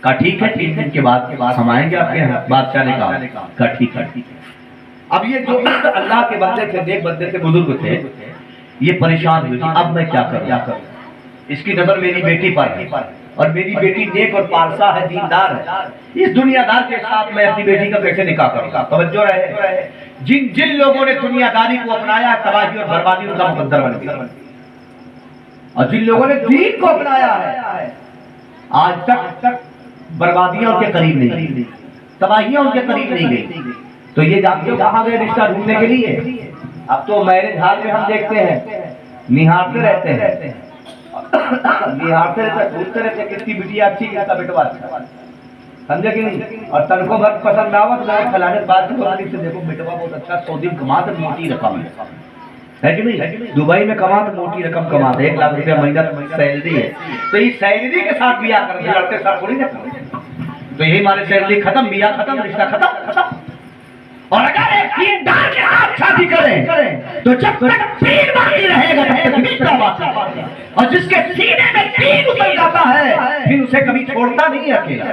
का। ठीक है, 3 दिन के बाद हम आएंगे आपके यहाँ। बादशाह ने कहा ठीक है। अब ये जो अल्लाह के बंदे थे, नेक बंदे थे, बुजुर्ग थे, ये परेशान हुए, अब मैं क्या करूं? इसकी नजर मेरी बेटी पर है, और मेरी बेटी नेक और पारसा है, दीनदार है। इस दुनियादार के साथ मैं अपनी बेटी का कैसे निकाह करूंगा? तवज्जो रहे, जिन लोगों ने दुनियादारी को अपनाया, तबाही और बर्बादी उनका मुकद्दर बन गया, और जिन लोगों ने दीन को अपनाया है, आज तक बर्बादियां उनके करीब नहीं, तबाहियां उनके करीब नहीं गई। तो ये जानते हो कहाँ गए रिश्ता ढूंढने के लिए? अब तो मैरिज हाल में हम देखते हैं, निहारते रहते हैं, निहारते रहते, ढूंढते रहते कितनी बिटिया अच्छी, कितना बेटवा अच्छा, समझे कि नहीं? और तनको भर पसंद आवत ना खिलाने बात पुरानी से, देखो बेटवा बहुत अच्छा, 100 दिन कमा तो मोटी रकम है कि नहीं? दुबई में कमा तो मोटी रकम कमाते, 1 लाख रुपया महीना सैलरी है। तो इस सैलरी के साथ ब्याह कर दिया, लड़के साथ थोड़ी ना। तो यही हमारे सैलरी खत्म, ब्याह खत्म, रिश्ता खत्म। और अगर एक तीन डाल के आप शादी करें तो जब तक तीन बाकी रहेगा तब तक मित्र बाकी, और जिसके सीने में तीन उतर जाता है फिर उसे कभी छोड़ता नहीं है अकेला।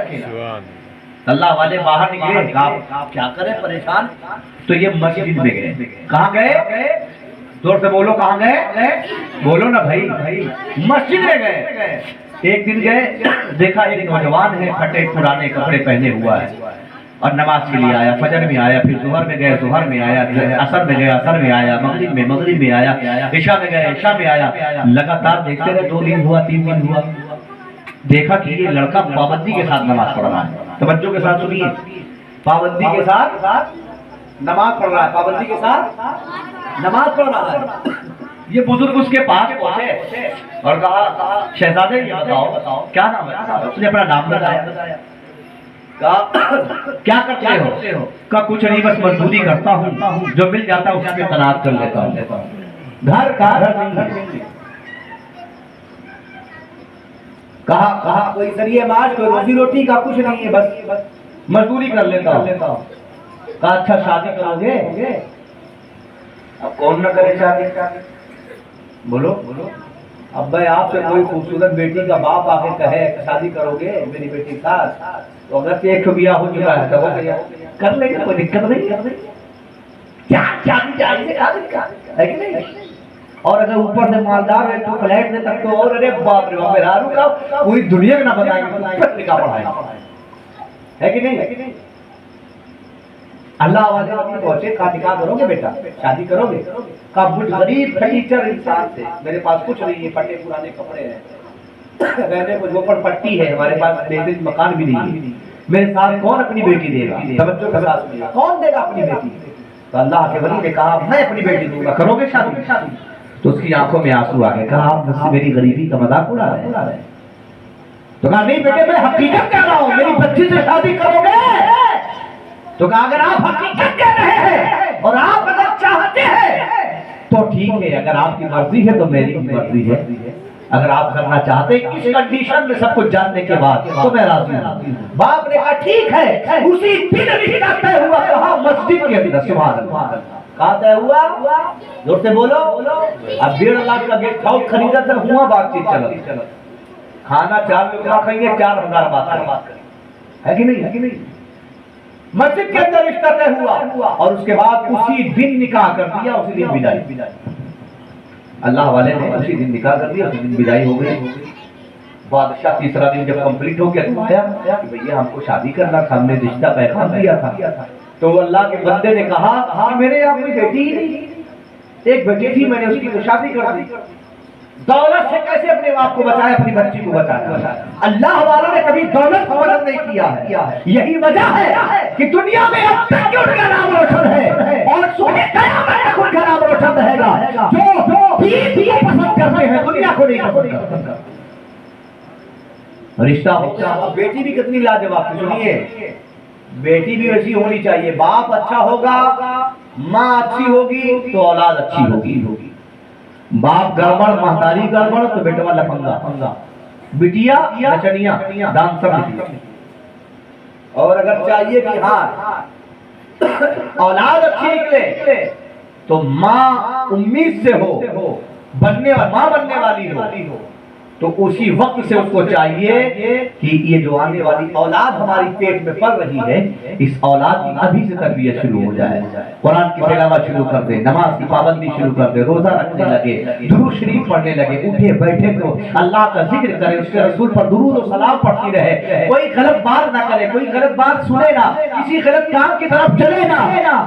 अल्लाह वाले बाहर निकले, आप क्या करें, परेशान। तो ये मस्जिद में गए। कहाँ गए? जोर से बोलो, कहाँ गए? बोलो ना भाई। मस्जिद में गए। एक दिन गए, देखा एक नौजवान है, फटे पुराने कपड़े पहने हुआ है और नमाज के लिए आया। फजर में आया, फिर जुहर में गए, जुहर में आया, असर में गए, असर में आया, मगरिब में आया, इशा में गए, इशा में आया। लगातार देखते रहे, 2 दिन हुआ, 3 दिन हुआ। देखा कि ये लड़का पाबंदी के साथ नमाज पढ़ रहा है। तवज्जो के साथ सुनिए, पाबंदी के साथ नमाज पढ़ रहा है, पाबंदी के साथ नमाज पढ़ रहा है। ये बुजुर्ग उसके पास पहुंचे और कहा, शहजादे ये बताओ क्या नाम है? उसने अपना नाम बताया। क्या करते हो? का कुछ नहीं, बस मजदूरी करता हूँ, जो मिल जाता है उसके तनाव कर लेता हूँ। घर कहा कोई जरिए माज, कोई रोजी रोटी का कुछ नहीं है, बस मजदूरी कर लेता हूँ। कहा अच्छा शादी करोगे? अब कौन न करे शादी? बोलो। अब भाई आपसे कोई खूबसूरत बेटी का बाप आके कहे शादी करोगे मेरी बेटी के साथ, तो अगर से एक बिया हो चुका है तो कर लेंगे, कोई दिक्कत नहीं। क्या है कि नहीं? और अगर ऊपर से मालदार है तो फ्लैट दे तक तो और, अरे बाप रे बाप, मेरा रुका पूरी दुनिया का ना बताएंगे लिखा पढ़ा है कि नहीं? अल्लाह वाले पहुंचे, कहा निकाह करोगे बेटा, शादी करोगे? कहा मुझ गरीब फटीचर इंसान से, मेरे पास कुछ नहीं है, फटे पुराने कपड़े हैं, रहने को झोपड़ पट्टी है, हमारे पास बेहतरीन मकान भी नहीं है, मेरे साथ कौन अपनी बेटी देगा? तवज्जो के साथ सुनिए, कौन देगा अपनी बेटी? तो अल्लाह के वली ने कहा मैं अपनी बेटी दूंगा, करोगे शादी? तो उसकी आंखों में आंसू आ गए। कहा आप मुझसे मेरी गरीबी का मजाक उड़ा रहे हैं? तो कहा नहीं बेटे, मैं हकीकत कह रहा हूँ, मेरी बच्ची से शादी करोगे? तो कहा अगर आप हकीकत कह रहे हैं और आप अगर चाहते हैं तो ठीक है, अगर आपकी मर्जी है तो मेरी मर्जी है। अगर आप करना चाहते हैं इस कंडीशन में सब कुछ जानने के बाद तो मैं राजी हूं। बाप ने कहा ठीक है। उसी दिन रिश्ता तय हुआ। कहा मस्जिद के अंदर। सुभान अल्लाह। कहा तय हुआ? जोर से बोलो। अब 1.5 लाख का गेस्ट हाउस खरीदा था, हुआ बातचीत चल, खाना 4 लोग खाएंगे, 4000 बात करेंगे, है कि नहीं? मस्जिद के अंदर रिश्ता तय हुआ और उसके बाद उसी दिन निकाह कर दिया, उसी दिन विदाई। अल्लाह वाले ने उसी दिन निकाह कर दिया, उसी दिन विदाई हो गई। बादशाह तीसरा दिन जब कंप्लीट हो गया तो आया कि भैया हमको शादी करना था, हमने रिश्ता पैगाम दिया था। तो अल्लाह के बंदे ने कहा हाँ मेरे यहाँ कोई बेटी ही नहीं, एक बेटी थी, मैंने उसकी तो शादी कर दी। दौलत से कैसे अपने आप को बचाए, अपनी बच्ची को बचाया? अल्लाह वालों ने कभी दौलत को मदद नहीं किया है। यही वजह है कि दुनिया में अब तक उनका नाम रोशन है और सुबह कयामत तक उनका नाम रोशन रहेगा। जो दीन को पसंद करते हैं, दुनिया को नहीं पसंद करते। रिश्ता होता है। बेटी भी कितनी लाजवाब, सुनिए, बेटी भी वैसी होनी चाहिए। बाप अच्छा होगा, माँ अच्छी होगी तो औलाद अच्छी होगी। बाप गड़बड़, महतारी गड़बड़ तो बेटवा लफंगा, बिटिया नचनिया, डांसर बिटिया। और अगर चाहिए कि हाँ औलाद अच्छी निकले तो माँ उम्मीद से हो, माँ बनने वाली हो, तो उसी वक्त से उसको चाहिए कि ये जो आने वाली औलाद हमारी पेट में पल रही है, इस औलाद की अभी से तरबियत शुरू हो जाए। कुरान की तिलावत शुरू कर दे, नमाज की पाबंदी शुरू कर दे, रोजा रखने लगे, दुरूद शरीफ पढ़ने लगे, उठे बैठे तो अल्लाह का जिक्र करे, उसके रसूल पर दुरूद और सलाम पढ़ती रहे। कोई गलत बात ना करे, कोई गलत बात सुने ना, किसी गलत काम की तरफ चले ना।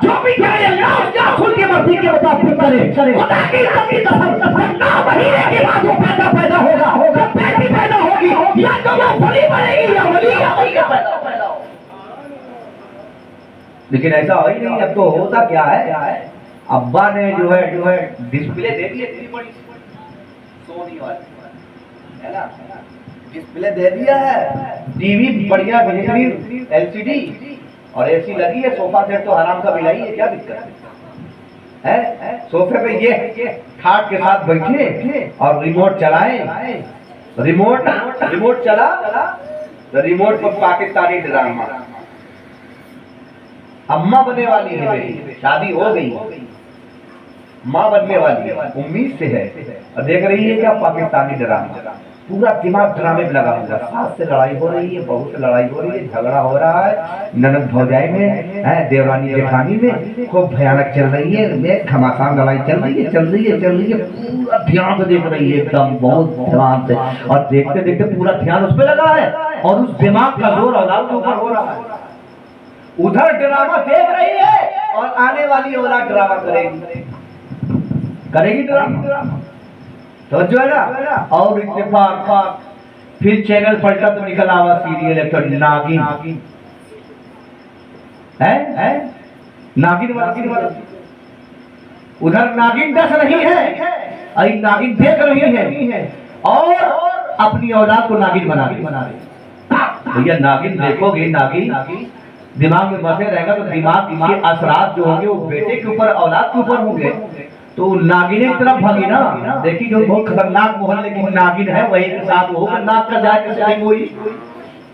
जो भी करे अल्लाह उसके रसूल की मर्जी के मुताबिक करे। खुदा की कसम 9 महीने के बाद वो पैदा होगा, बेटी पैदा होगी, या तो वो वली बनेगी या वली पैदा। लेकिन ऐसा हो ही नहीं। अब तो होता क्या है, अब्बा ने जो है डिस्प्ले दे दी इतनी बड़ी सोनी वाली, है ना, डिस्प्ले दे दिया है, टीवी बढ़िया बेहतरीन एलसीडी, और एसी लगी है, सोफा सेट तो आराम का मिलाई है, क्या दिक्कत है? सोफे पे ये खाट के साथ बैठे और रिमोट चलाए, रिमोट चला तो रिमोट पर पाकिस्तानी ड्रामा। अम्मा बनने वाली है मेरी, शादी हो गई, माँ बनने वाली है, उम्मीद से है, और देख रही है क्या पाकिस्तानी ड्रामा, पूरा दिमाग ड्रामे में लगा हुआ। सास से लड़ाई हो रही है, बहू से लड़ाई हो रही है, झगड़ा हो रहा है, ननद भौजाई में है, देवरानी जेठानी में खूब भयानक चल रही है, घमासान लड़ाई चल रही है, पूरा ध्यान से देख रही है, एकदम बहुत ध्यान से, और देखते देखते पूरा ध्यान उस पर लगा है, और उस दिमाग का जोर औलाद के ऊपर हो रहा है। उधर ड्रामा देख रही है और आने वाली औलाद ड्रामा करेगी ड्रामा, तो जो है ना। और इत्तेफाक फिर चैनल पलटा तो निकल आवा सीरियल है, तो नागिन है, नागिन वाला, उधर नागिन दस रही है, आई नागिन देख रही है, और अपनी औलाद को नागिन बना रही। भैया नागिन देखोगे, नागिन दिमाग में बसे रहेगा तो दिमाग के असरात जो होंगे वो बेटे के ऊपर, औलाद के ऊपर होंगे, तो नागिने की तरफ भागी ना। देखी जो बहुत खतरनाक मोहल्ले की नागिन है, वही के साथ वो नाग का जाके सेटिंग हुई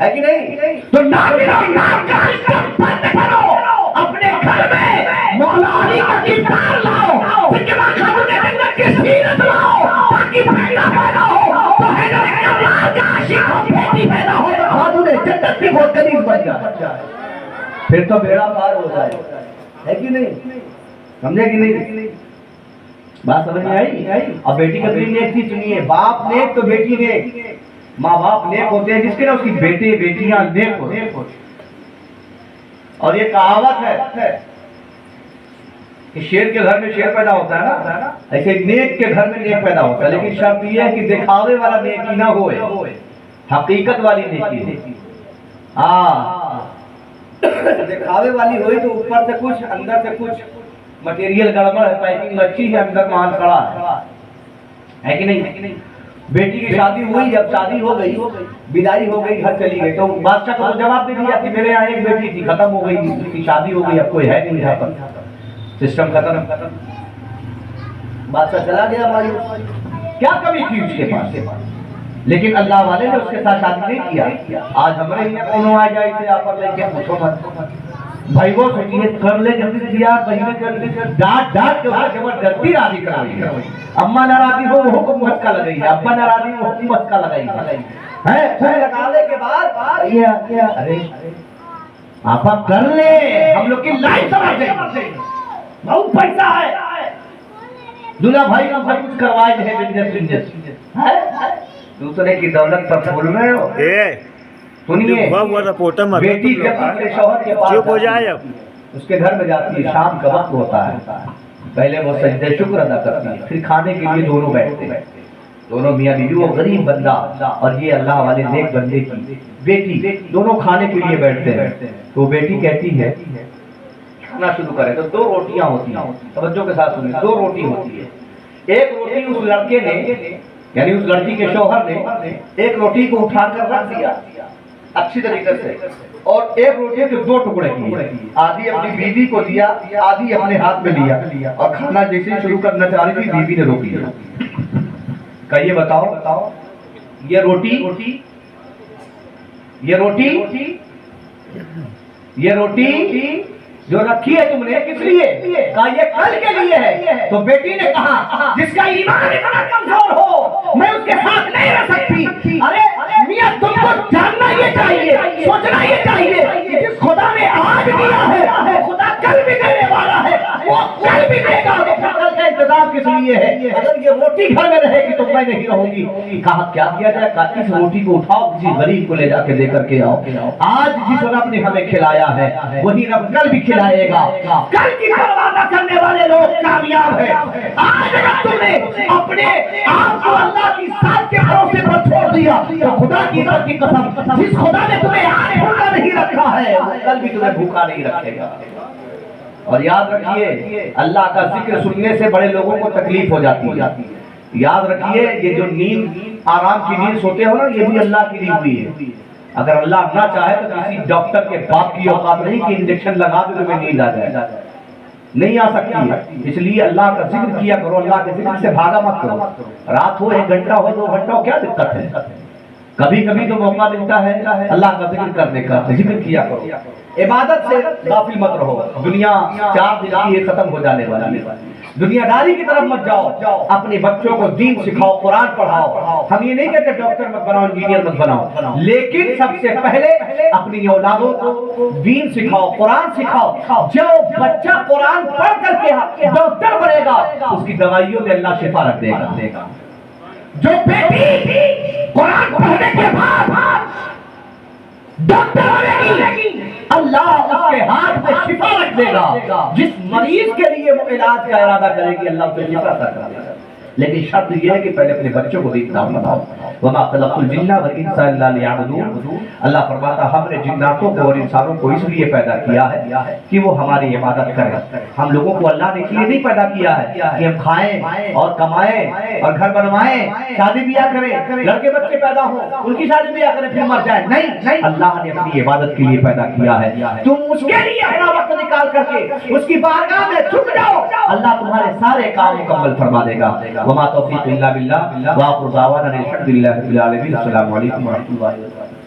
है कि नहीं? तो नागिन बंद करो, अपने घर में मौला अली का किरदार लाओ, सिकमा खानों के अंदर की सीरत लाओ, ताकि बेटा पैदा हो, तो है ना अल्लाह का आशिक हो, बेटी पैदा हो, हाथों जन्नत की बहुत करीब बन जाए, फिर तो बेड़ा पार हो जाए, है कि नहीं? समझे कि नहीं? बात समझ में आई? अब बेटी का भी नेक थी, सुनिए, बाप नेक तो बेटी नेक, माँ बाप नेक होते हैं जिसके ना उसकी बेटे बेटियां नेक होते। और ये कहावत है कि शेर के घर में शेर पैदा होता है ना, ऐसे नेक के घर में नेक पैदा होता है, लेकिन शर्त यह है कि दिखावे वाला नेकी ना होए, हकीकत वाली नेकी। हाँ, दिखावे वाली हुई तो ऊपर से कुछ अंदर से कुछ, मटेरियल गड़बड़ है, पैकिंग अच्छी है, अंदर माल खड़ा है कि नहीं? बेटी की शादी हुई, जब शादी हो गई, विदाई हो गई, घर चली गई, तो बादशाह को जवाब दे दिया कि मेरे यहाँ एक बेटी थी, खत्म हो गई, उसकी शादी हो गई, अब कोई है नहीं यहाँ पर, सिस्टम खत्म। बादशाह चला गया, हमारी क्या कमी थी उसके पास, लेकिन अल्लाह वाले ने उसके साथ शादी नहीं किया। आज हमारे यहाँ कौन आ जाए इसे आप लेके पूछो मत, भाई वो सोचिए कर ले जल्दी दिया, बहने कर ले, डांट के बाद जबरदस्ती राजी कराई। अम्मा नाराजी हो वो हुक्म मस्का लगाई है, अब्बा नाराजी हो हुक्म मस्का लगाई है, खूब लगाने के बाद ये अरे आपा कर ले, हम लोग की लाइफ समझ गए, बहुत पैसा है, दूल्हा भाई का सब कुछ करवाए हैं, बिजनेस है, दूसरे की दौलत पर फूल रहे हो। सुनिए, बेटी जब अपने शौहर के पास हो जाए, उसके घर में जाती है, शाम का वक्त होता है, पहले वो सजदे शुक्र अदा करती है, फिर खाने के लिए दोनों बैठते हैं, दोनों मियाँ बीवी, वो गरीब बंदा और ये अल्लाह वाले नेक बंदे की बेटी, दोनों खाने के लिए बैठते हैं। तो बेटी कहती है खाना शुरू करें, तो दो रोटियां होती हैं, तवज्जो के साथ सुनिए, दो रोटी होती है, एक रोटी उस लड़के ने, यानी उस लड़की के शौहर ने एक रोटी को उठाकर रख दिया अच्छी तरीके से, और एक रोटी के दो टुकड़े किए, आधी अपनी बीवी को दिया, आधी अपने हाथ में लिया, और खाना जैसे शुरू करना चाह रही थी, बीवी ने रोक लिया। कहिए बताओ, ये रोटी जो रखी है तुमने किस लिए? कहा ये कल के लिए है। तो बेटी ने कहा जिसका ईमान इतना कमजोर हो मैं उसके साथ नहीं रह सकती। अरे मियां तुमको जानना ये चाहिए, सोचना ये चाहिए कि जिस खुदा ने आज दिया है खुदा कल भी देने वाला है, वो कल भी देगा। कल का इंतजाम किस लिए है? अगर ये रोटी घर में रहेगी तो मैं नहीं रहूंगी। कहा क्या किया जाए? कहा इस रोटी को उठाओ, किसी गरीब को ले जाके दे करके आओ। आज जिस रब ने हमें खिलाया है वही रब कल भी खिलाएगा। कल की परवाह न करने वाले लोग कामयाब है। आज अगर तुमने अपने आप को अल्लाह की साथ के भरोसे पर छोड़ दिया दिया तो खुदा की इज्जत की कसम, जिस खुदा ने तुम्हें आज भूखा नहीं रखा है वो कल भी तुम्हें भूखा नहीं रखेगा। और याद रखिए, अल्लाह का जिक्र सुनने से बड़े लोगों को तकलीफ हो जाती है। याद रखिए, ये जो नींद आराम की नींद सोते हो ना, ये भी अल्लाह की दी हुई है। अगर अल्लाह ना चाहे तो किसी डॉक्टर के बाप की औकात नहीं कि इंजेक्शन लगा दे तुम्हें नींद आ जाए, नहीं आ सकती है। इसलिए अल्लाह का जिक्र किया करो, अल्लाह के जिक्र से भागा मत करो। रात हो 1 घंटा हो 2 घंटा हो, क्या दिक्कत है? कभी कभी तो मौका मिलता है अल्लाह का जिक्र करने का, जिक्र किया करो। इबादत से गाफिल मत रहो। दुनिया 4 दिन की खत्म हो जाने वाली है। दुनियादारी की तरफ मत जाओ। अपने बच्चों को दीन सिखाओ, कुरान पढ़ाओ। हम ये नहीं कहते डॉक्टर मत बनाओ, इंजीनियर मत बनाओ, लेकिन सबसे पहले अपनी औलादों को दीन सिखाओ, कुरान सिखाओ। जो बच्चा कुरान पढ़ करके डॉक्टर बनेगा, उसकी दवाइयों में अल्लाह शिफा रख देगा। जो बेटी कुरान पढ़ने के बाद डॉक्टर बनेगी, अल्लाह उसके हाथ में शिफा रख देगा। जिस मरीज के लिए वो इलाज का इरादा करेगी, अल्लाह उसे शिफा कर देगा। लेकिन शर्त यह है कि पहले अपने बच्चों को भी इस्लाम बताओ। वमा खलक़ुल जिन्ना वल इंसा इल्ला लियअबुदून। अल्लाह फरमाता, हमने जिन्नातों को और इंसानों को इसलिए पैदा किया है कि वो हमारी इबादत करें। हम लोगों को अल्लाह ने इसलिए नहीं पैदा किया है कि हम खाएं और कमाएं और घर बनवाएं, शादी ब्याह करें, लड़के बच्चे पैदा हो, उनकी शादी ब्याह करें फिर मर जाए। नहीं, अल्लाह ने अपनी इबादत के लिए पैदा किया है। तुम उसके लिए अपना वक्त निकाल करके उसकी बारगाह में झुक जाओ, अल्लाह तुम्हारे सारे काम मुकम्मल फरमा देगा। वमा तौफीक इल्ला बिल्लाह व आखिरु दावाना अनिल हम्दुलिल्लाहि रब्बिल आलमीन। अस्सलामु अलैकुम व रहमतुल्लाहि व बरकातुहू।